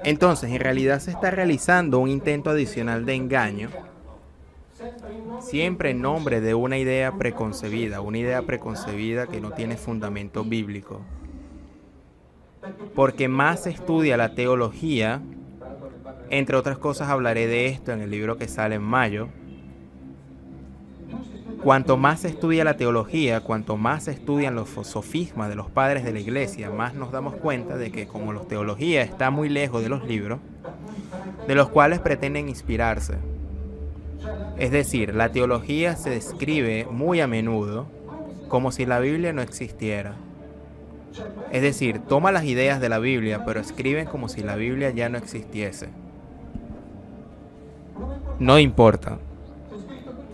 Entonces, en realidad se está realizando un intento adicional de engaño, siempre en nombre de una idea preconcebida que no tiene fundamento bíblico. Porque más se estudia la teología, entre otras cosas hablaré de esto en el libro que sale en mayo. Cuanto más se estudia la teología, cuanto más se estudian los sofismas de los padres de la iglesia, más nos damos cuenta de que como la teología está muy lejos de los libros, de los cuales pretenden inspirarse. Es decir, la teología se describe muy a menudo como si la Biblia no existiera. Es decir, toma las ideas de la Biblia, pero escriben como si la Biblia ya no existiese. No importa.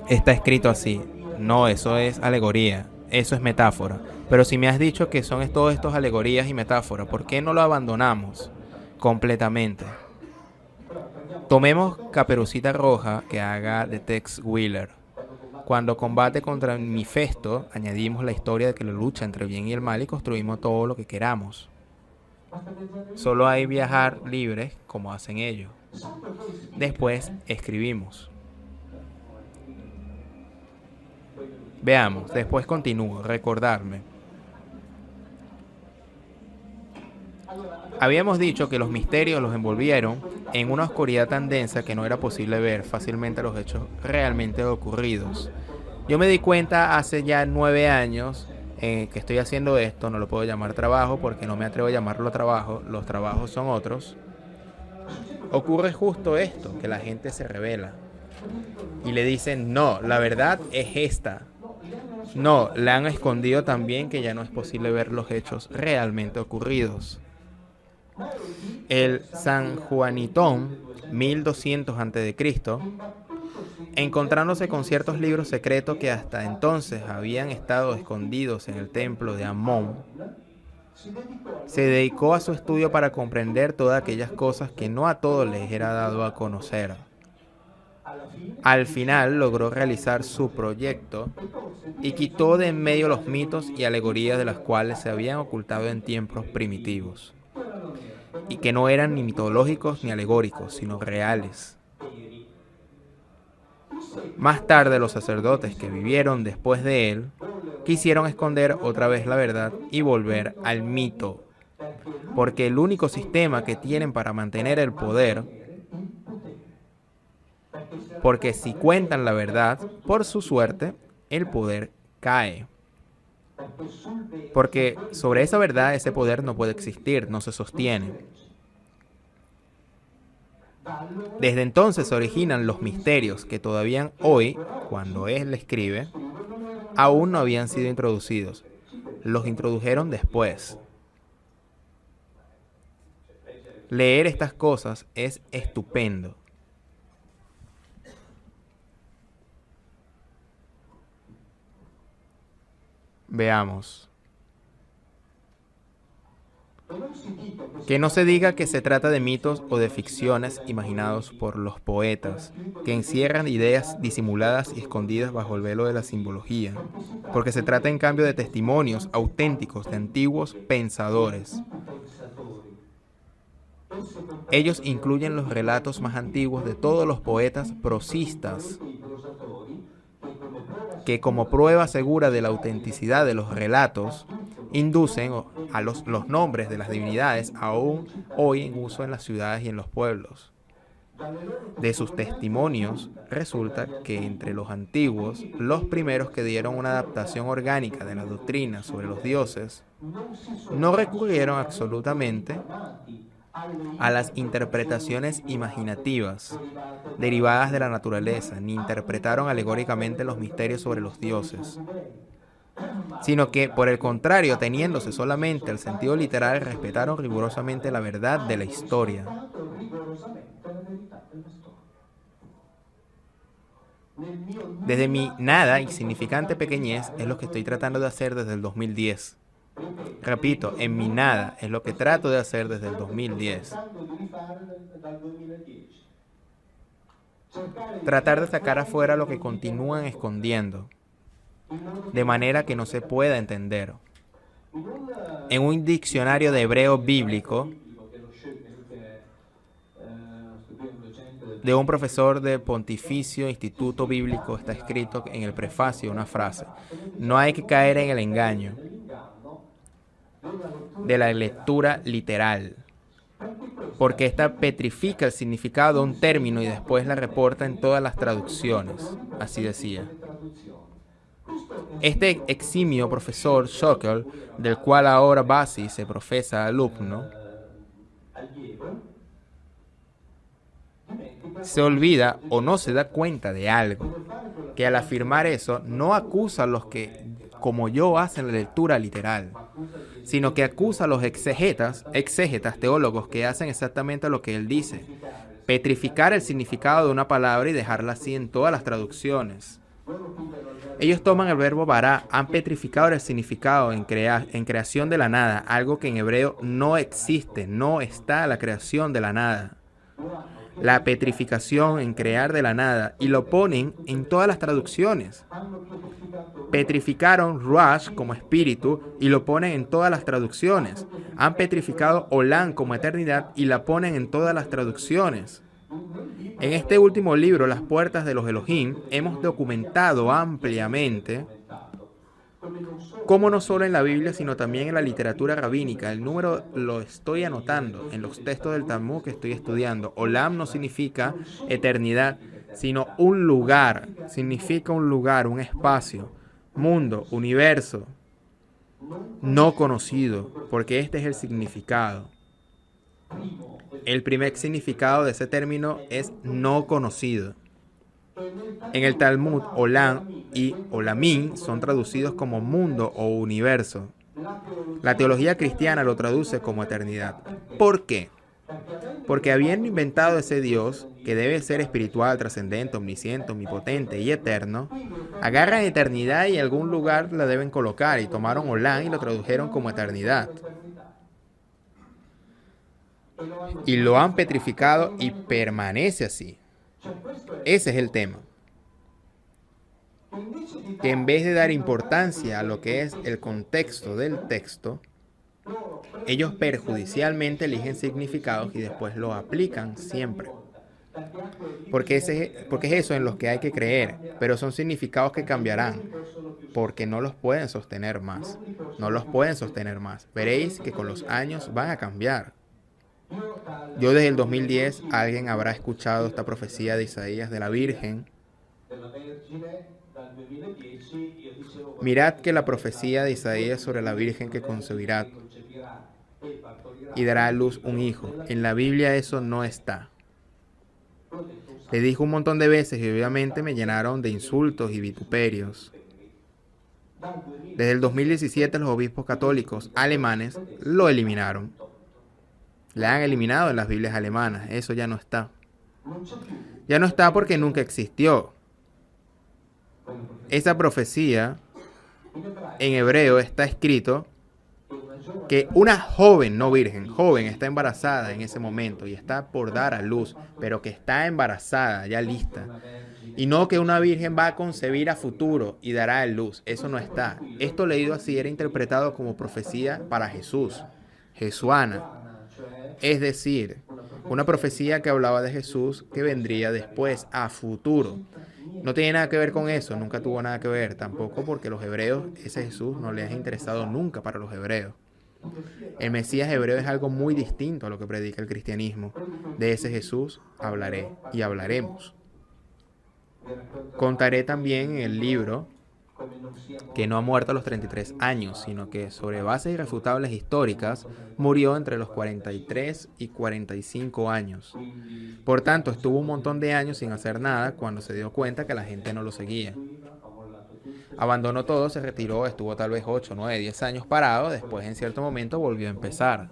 Está escrito así. No, eso es alegoría. Eso es metáfora. Pero si me has dicho que son todos estos alegorías y metáforas, ¿por qué no lo abandonamos completamente? Tomemos Caperucita Roja que haga de Tex Wheeler. Cuando combate contra Mephisto, añadimos la historia de que la lucha entre el bien y el mal y construimos todo lo que queramos. Solo hay viajar libres como hacen ellos. Después escribimos. Veamos, después continúo, recordarme. Habíamos dicho que los misterios los envolvieron en una oscuridad tan densa que no era posible ver fácilmente los hechos realmente ocurridos. Yo me di cuenta hace ya 9 años que estoy haciendo esto, no lo puedo llamar trabajo porque no me atrevo a llamarlo trabajo, los trabajos son otros. Ocurre justo esto, que la gente se revela y le dicen, no, la verdad es esta. No, le han escondido también que ya no es posible ver los hechos realmente ocurridos. El San Juanitón, 1200 a.C., encontrándose con ciertos libros secretos que hasta entonces habían estado escondidos en el templo de Amón, se dedicó a su estudio para comprender todas aquellas cosas que no a todos les era dado a conocer. Al final logró realizar su proyecto y quitó de en medio los mitos y alegorías de las cuales se habían ocultado en tiempos primitivos, y que no eran ni mitológicos ni alegóricos, sino reales. Más tarde los sacerdotes que vivieron después de él quisieron esconder otra vez la verdad y volver al mito, porque el único sistema que tienen para mantener el poder, porque si cuentan la verdad, por su suerte, el poder cae. Porque sobre esa verdad ese poder no puede existir, no se sostiene. Desde entonces se originan los misterios que todavía hoy, cuando él escribe, aún no habían sido introducidos. Los introdujeron después. Leer estas cosas es estupendo. Veamos. Que no se diga que se trata de mitos o de ficciones imaginados por los poetas, que encierran ideas disimuladas y escondidas bajo el velo de la simbología, porque se trata en cambio de testimonios auténticos de antiguos pensadores. Ellos incluyen los relatos más antiguos de todos los poetas prosistas, que como prueba segura de la autenticidad de los relatos, inducen a los nombres de las divinidades aún hoy en uso en las ciudades y en los pueblos. De sus testimonios resulta que entre los antiguos, los primeros que dieron una adaptación orgánica de la doctrina sobre los dioses, no recurrieron absolutamente a las interpretaciones imaginativas derivadas de la naturaleza, ni interpretaron alegóricamente los misterios sobre los dioses, sino que, por el contrario, teniéndose solamente el sentido literal, respetaron rigurosamente la verdad de la historia. Desde mi nada insignificante pequeñez es lo que estoy tratando de hacer desde el 2010. Repito, en mi nada es lo que trato de hacer desde el 2010. Tratar de sacar afuera lo que continúan escondiendo, de manera que no se pueda entender. En un diccionario de hebreo bíblico de un profesor del Pontificio Instituto Bíblico está escrito en el prefacio una frase: no hay que caer en el engaño de la lectura literal, porque ésta petrifica el significado de un término y después la reporta en todas las traducciones. Así decía. Este eximio profesor Schockel, del cual ahora Bassi se profesa alumno, se olvida o no se da cuenta de algo, que al afirmar eso no acusa a los que, como yo, hacen la lectura literal, sino que acusa a los exégetas teólogos que hacen exactamente lo que él dice: petrificar el significado de una palabra y dejarla así en todas las traducciones. Ellos toman el verbo bara, han petrificado el significado en creación de la nada, algo que en hebreo no existe, no está la creación de la nada. La petrificación en crear de la nada, y lo ponen en todas las traducciones. Petrificaron ruach como espíritu y lo ponen en todas las traducciones. Han petrificado olam como eternidad y la ponen en todas las traducciones. En este último libro, Las puertas de los Elohim, hemos documentado ampliamente cómo no solo en la Biblia, sino también en la literatura rabínica, el número lo estoy anotando en los textos del Talmud que estoy estudiando. Olam no significa eternidad, sino un lugar, significa un lugar, un espacio, mundo, universo, no conocido, porque este es el significado. El primer significado de ese término es no conocido. En el Talmud, Olam y Olamim son traducidos como mundo o universo. La teología cristiana lo traduce como eternidad. ¿Por qué? Porque habiendo inventado ese Dios, que debe ser espiritual, trascendente, omnisciente, omnipotente y eterno, agarran eternidad y en algún lugar la deben colocar, y tomaron Olam y lo tradujeron como eternidad. Y lo han petrificado y permanece así. Ese es el tema. Que en vez de dar importancia a lo que es el contexto del texto, ellos perjudicialmente eligen significados y después lo aplican siempre. Porque es eso en lo que hay que creer, pero son significados que cambiarán, porque no los pueden sostener más. No los pueden sostener más. Veréis que con los años van a cambiar. Yo desde el 2010 alguien habrá escuchado esta profecía de Isaías de la Virgen. Mirad que la profecía de Isaías sobre la Virgen que concebirá y dará a luz un hijo. En la Biblia eso no está. Le dijo un montón de veces y obviamente me llenaron de insultos y vituperios. Desde el 2017 los obispos católicos alemanes lo eliminaron. Le han eliminado en las Biblias alemanas. Eso ya no está. Ya no está porque nunca existió. Esa profecía en hebreo está escrito que una joven, no virgen, joven, está embarazada en ese momento y está por dar a luz, pero que está embarazada, ya lista. Y no que una virgen va a concebir a futuro y dará a luz. Eso no está. Esto leído así era interpretado como profecía para Jesús, Jesuana. Es decir, una profecía que hablaba de Jesús que vendría después, a futuro. No tiene nada que ver con eso, nunca tuvo nada que ver, tampoco porque los hebreos, ese Jesús no les ha interesado nunca para los hebreos. El Mesías hebreo es algo muy distinto a lo que predica el cristianismo. De ese Jesús hablaré y hablaremos. Contaré también en el libro que no ha muerto a los 33 años, sino que sobre bases irrefutables históricas murió entre los 43 y 45 años. Por tanto, estuvo un montón de años sin hacer nada cuando se dio cuenta que la gente no lo seguía. Abandonó todo, se retiró, estuvo tal vez 8, 9, 10 años parado, después en cierto momento volvió a empezar.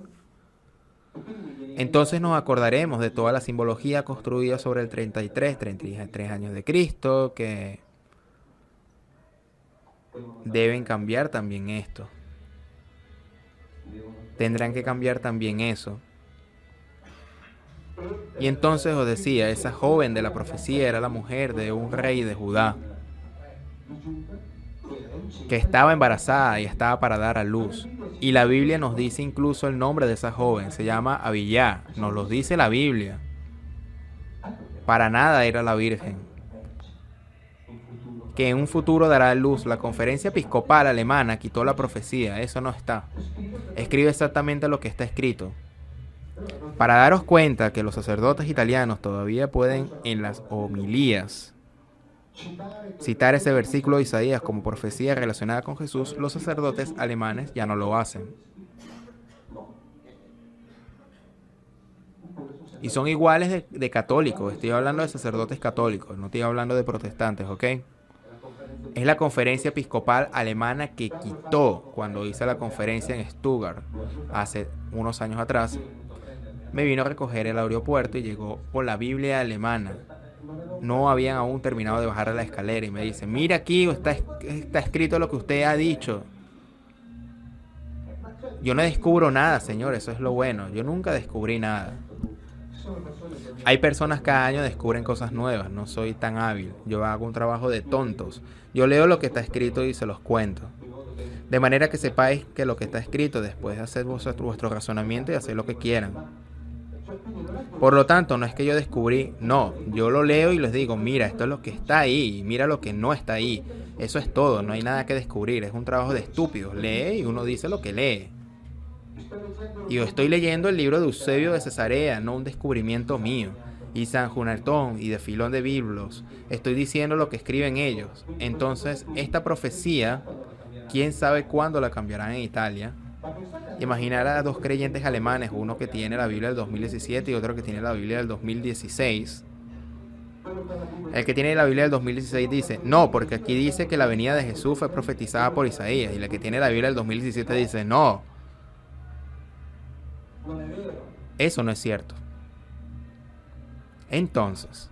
Entonces nos acordaremos de toda la simbología construida sobre el 33 años de Cristo, que deben cambiar también esto. Tendrán que cambiar también eso. Y entonces os decía, esa joven de la profecía era la mujer de un rey de Judá. que estaba embarazada y estaba para dar a luz. Y la Biblia nos dice incluso el nombre de esa joven, se llama Abiyá, nos lo dice la Biblia. Para nada era la Virgen. Que en un futuro dará a luz. La conferencia episcopal alemana quitó la profecía, eso no está. Escribe exactamente lo que está escrito. Para daros cuenta que los sacerdotes italianos todavía pueden en las homilías citar ese versículo de Isaías como profecía relacionada con Jesús, los sacerdotes alemanes ya no lo hacen. Y son iguales de católicos, estoy hablando de sacerdotes católicos, no estoy hablando de protestantes, ¿ok? Es la conferencia episcopal alemana que quitó, cuando hice la conferencia en Stuttgart hace unos años atrás, me vino a recoger el aeropuerto y llegó con la Biblia alemana. No habían aún terminado de bajar a la escalera y me dice, mira aquí, está escrito lo que usted ha dicho. Yo no descubro nada, señor, eso es lo bueno. Yo nunca descubrí nada. Hay personas cada año descubren cosas nuevas, no soy tan hábil. Yo hago un trabajo de tontos. Yo leo lo que está escrito y se los cuento. De manera que sepáis que lo que está escrito, después de hacer vuestro razonamiento y hacer lo que quieran. Por lo tanto, no es que yo descubrí, no, yo lo leo y les digo, mira, esto es lo que está ahí, y mira lo que no está ahí. Eso es todo, no hay nada que descubrir, es un trabajo de estúpidos. Lee y uno dice lo que lee. Y yo estoy leyendo el libro de Eusebio de Cesarea, no un descubrimiento mío. Y San Junartón y de Filón de Biblos. Estoy diciendo lo que escriben ellos. Entonces, esta profecía, quién sabe cuándo la cambiarán en Italia. Imaginar a dos creyentes alemanes, uno que tiene la Biblia del 2017 y otro que tiene la Biblia del 2016. El que tiene la Biblia del 2016 dice, no, porque aquí dice que la venida de Jesús fue profetizada por Isaías. Y el que tiene la Biblia del 2017 dice, no, eso no es cierto. Entonces,